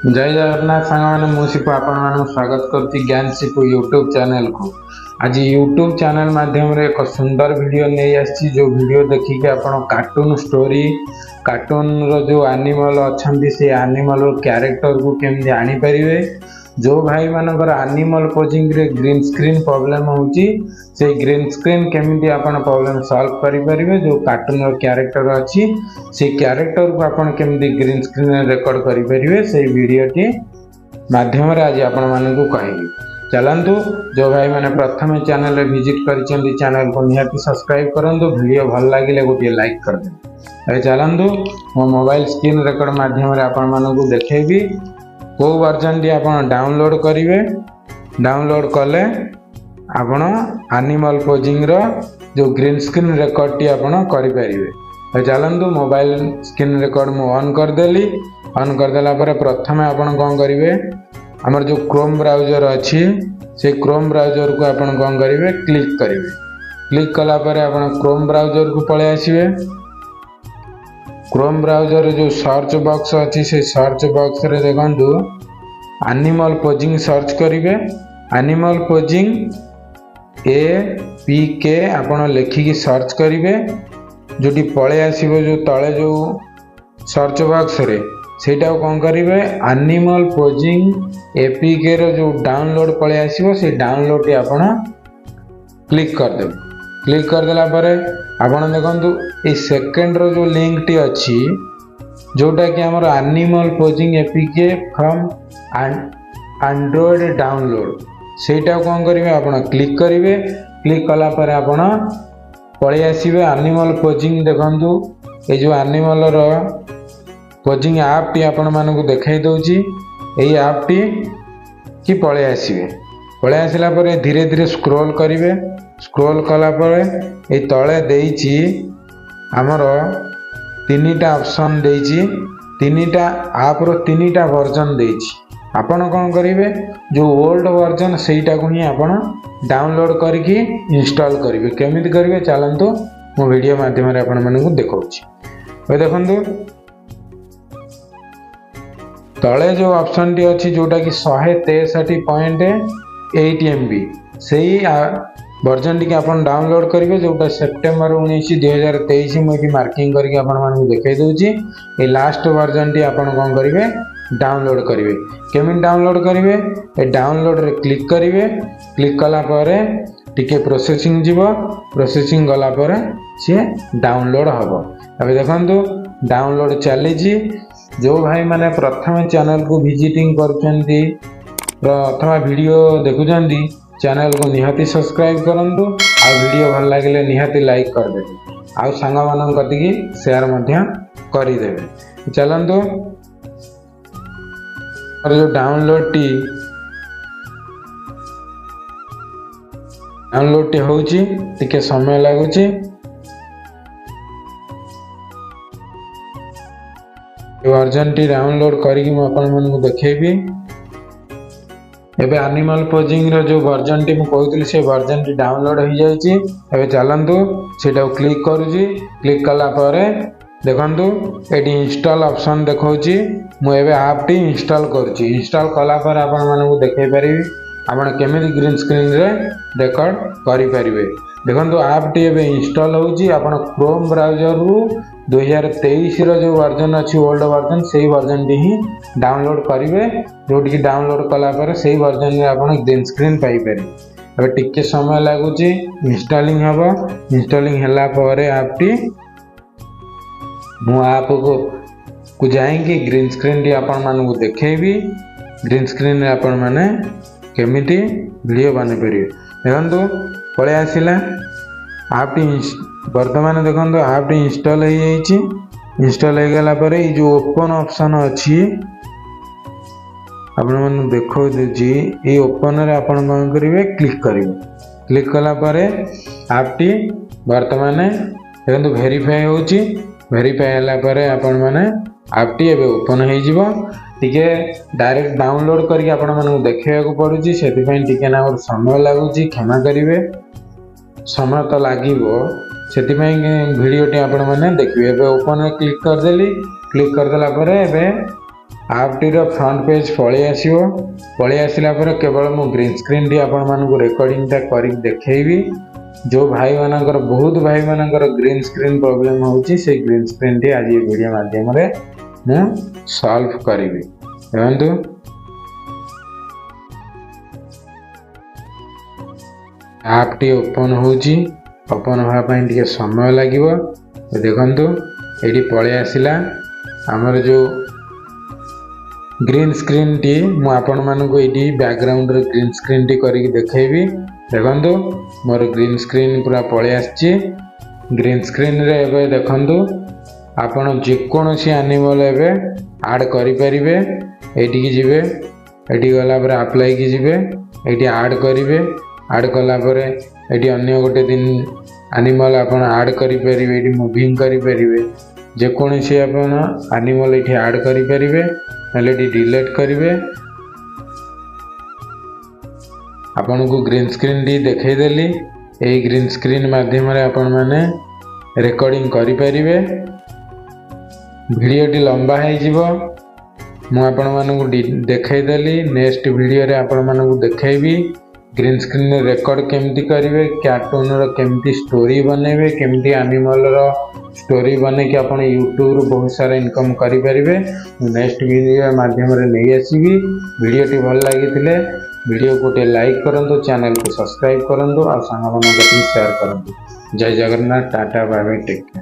जय जगन्नाथ सांग मैंने मुझे आपण स्वागत करती ज्ञान शिपु यूट्यूब चैनल को। आज यूट्यूब चैनल माध्यम रे एक सुंदर वीडियो नहीं आसी जो वीडियो देखिके आपण कार्टून स्टोरी कार्टून रो जो एनिमल अच्छा से एनिमल कैरेक्टर को केमती आनी परिवे। जो भाई मानकर एनिमल पोजिंग रे ग्रीन स्क्रीन प्रॉब्लम होची से ग्रीन स्क्रीन केमती आपण प्रॉब्लम सॉल्व करि परिवे। जो कार्टून रो कैरेक्टर अछि से कैरेक्टर को आपण केमती ग्रीन स्क्रीन रे रिकॉर्ड करि परिवे से वीडियोटी माध्यम रे आज आपण मानकु कहबी। चलंतु जो भाई माने प्रथम चैनल रे विजिट करिसेंती चैनल को निहाती सब्सक्राइब करंतु। वीडियो भल लागिले गोटे लाइक कर दे। ए चलंतु मो मोबाइल स्क्रीन रिकॉर्ड माध्यम रे आपण मानकु देखेबी को वर्जन टी आपण डाउनलोड करिवे। डाउनलोड कले आपण एनिमल पोजिंग रो जो ग्रीन स्क्रीन रिकॉर्ड टी आपण करि परिवे। तो चलंतु मोबाइल स्क्रीन रिकॉर्ड मु ऑन कर देली। ऑन कर देला पर प्रथम आपण कोन करिवे हमर जो क्रोम ब्राउजर अछि से क्रोम ब्राउजर को आपण कोन करिवे क्लिक करिवे। क्लिक कला पर आपण क्रोम ब्राउजर को पळे आसीबे। क्रोम ब्राउजर जो सर्च बॉक्स अच्छी से सर्च बॉक्स रे देखंतु एनिमल पोजिंग सर्च करिवे। एनिमल पोजिंग APK आपण लेखिकी सर्च करिवे। जोटी पळे आसीबो जो तळे जो सर्च बॉक्स रे सेटा कोन करिवे एनिमल पोजिंग APK रो जो डाउनलोड पळे आसीबो से डाउनलोड टी आपण क्लिक कर देबे। क्लिक कर देला परे आपण देखंतु ए सेकंड रो जो लिंक टी अछि जोटा कि हमर animal posing APK from Android download सेटा कोन करिवे आपण क्लिक करिवे। क्लिक कला परे आपण पळे आसीबे एनिमल पोजिंग देखंतु ए जो एनिमल रो पोजिंग ऐप टी आपण मानकु देखाई दउची। एई ऐप टी की पळे आसीबे। पळे आसिला परे धीरे धीरे स्क्रॉल करिवे। स्क्रॉल कला परे ए तळे देइची हमर तीनटा ऑप्शन देइची। तीनटा ऐप रो तीनटा वर्जन देइची। आपण कोन करिवे जो ओल्ड वर्जन सेटा को ही आपण डाउनलोड करके इंस्टॉल करिवे। केमिति करिवे चलंतु मो वीडियो माध्यम रे आपण मानकु देखौची। ए देखंतु तळे जो ऑप्शन टी अछि जोटा कि 163.8 MB सेही वर्जन टी अपन डाउनलोड करेंगे जोटा सेप्टेम्बर 19 2023 मुझे मार्किंग करके आपण मानकु देखाई दउची। ए लास्ट वर्जन टी आपण कोन करिवे डाउनलोड करिवे। केमिन डाउनलोड करिवे ए डाउनलोड रे क्लिक करिवे। क्लिक कला परे टिके प्रोसेसिंग जीवो। प्रोसेसिंग गला परे से डाउनलोड हबो। अबे देखंतु डाउनलोड चली जी। जो भाई माने प्रथम चैनल को विजिटिंग करछंती अथवा वीडियो देखुछंती चैनल को निहाती सब्सक्राइब करंतु। आ वीडियो भल लागिले निहाती लाइक कर देबे। आ संग मानन कतिकी शेयर मध्य करि देबे। चलंतु और जो डाउनलोड टी होउची टिके समय लागुची। वर्जन टी डाउनलोड करिकि म अपन मन को देखेबी। एबे एनिमल पोजिंग रो जो वर्जन टी म कहउतली से वर्जन टी डाउनलोड हो जाईची। एबे चलंतु सेटा क्लिक करूची। क्लिक कला परे देखंतु एटी इंस्टॉल ऑप्शन देखौची। मु एबे ऐप टी इंस्टॉल करूची। इंस्टॉल कला पर आपण मन को देखाई परिबी आपण केमिति ग्रीन स्क्रीन रे रिकॉर्ड करि परिबे। देखंतु ऐप टी एबे इंस्टॉल होउची। आपण क्रोम ब्राउजर रु 2023 रो जो वर्जन अछि ओल्ड वर्जन सेही वर्जन टी ही डाउनलोड करिवे। जोटी की डाउनलोड कला पर सेही वर्जन रे आपण ग्रीन स्क्रीन पाई परिबे। एबे टिके समय लागुची इंस्टॉलिंग हबो। इंस्टॉलिंग हला परे ऐप टी मु ऐप को जाएंगे ग्रीन स्क्रीन टी आपण मानन को देखेबी। ग्रीन स्क्रीन रे आपण माने केमिति वीडियो बने परिबे। देखंतु पळे आसिला ऐप टी वर्तमान देखंतु ऐप टी इंस्टॉल हो जाईची। इंस्टॉल हो गेला परे ई जो ओपन ऑप्शन अछि आपण मन देखौ देजी। ए ओपन रे आपण कोन करिवे क्लिक करिवे। क्लिक कला परे ऐप टी वर्तमान देखंतु वेरीफाई होउची। वेरीफाई हला परे आपण माने ऐप टी एबे ओपन हो जिवो। टिके डायरेक्ट डाउनलोड करके आपण मन देखैया को पडुची सेति पई टिके ना और समय लागुची क्षमा करिवे। समय तो लागिवो सेति पई वीडियो टी आपण माने देखिबे। एबे ओपन रे क्लिक कर देली। क्लिक कर देला परे एबे आप्टीर फ्रंट पेज पलि आसो पलि आसला केवल मु ग्रीन स्क्रीन टी आपण मानक रेकर्डिंगटा कर देखी जो भाई मानकर बहुत भाई मानकर ग्रीन स्क्रीन प्रॉब्लम होची से ग्रीन स्क्रीन टी आज वीडियो माध्यम रे मु सॉल्व करी देखंतु ऐप टी ओपन होची ओपन होगा पई टिके समय लागिवो देखंतु एडी पळे आसिला हमर जो ग्रीन स्क्रीन टी मु आपण मानको एडी बैकग्राउंड रे ग्रीन स्क्रीन टी करी देखैबी देखंतु मोर ग्रीन स्क्रीन पूरा पळे आछि ग्रीन स्क्रीन रे एबे देखंतु आपण जे कोनोसी एनिमल एबे ऐड करि परिबे एटी की जिवे एटी गला पर अप्लाई की जिवे एटी ऐड करिवे ऐड कला परे एटी अन्य गोटे दिन एनिमल आपण ऐड करि परिबे एटी मूविंग करि परिबे जे कोनोसी आपण एनिमल एटी ऐड करि परिबे नले एटी डिलीट करिवे आपन को ग्रीन स्क्रीन टी देखै देली एई ग्रीन स्क्रीन माध्यम रे आपण माने रिकॉर्डिंग करि परिबे वीडियो टी लंबा है जीवो मु आपण मानकु देखै देली नेक्स्ट वीडियो रे आपण मानकु देखैबी ग्रीन स्क्रीन रे रिकॉर्ड केमती करिवे कार्टून रो केमती स्टोरी बनेबे केमती एनिमल रो स्टोरी बने कि आपण यूट्यूब रो बहुत सारा इनकम करि परिबे नेक्स्ट वीडियो माध्यम रे नै आसीबी वीडियो टी भल लागिथिले वीडियो को लाइक करंतु चैनल को सब्सक्राइब करंतु और सांग मन को शेयर करंतु जय Jagannath tata bye bye take care.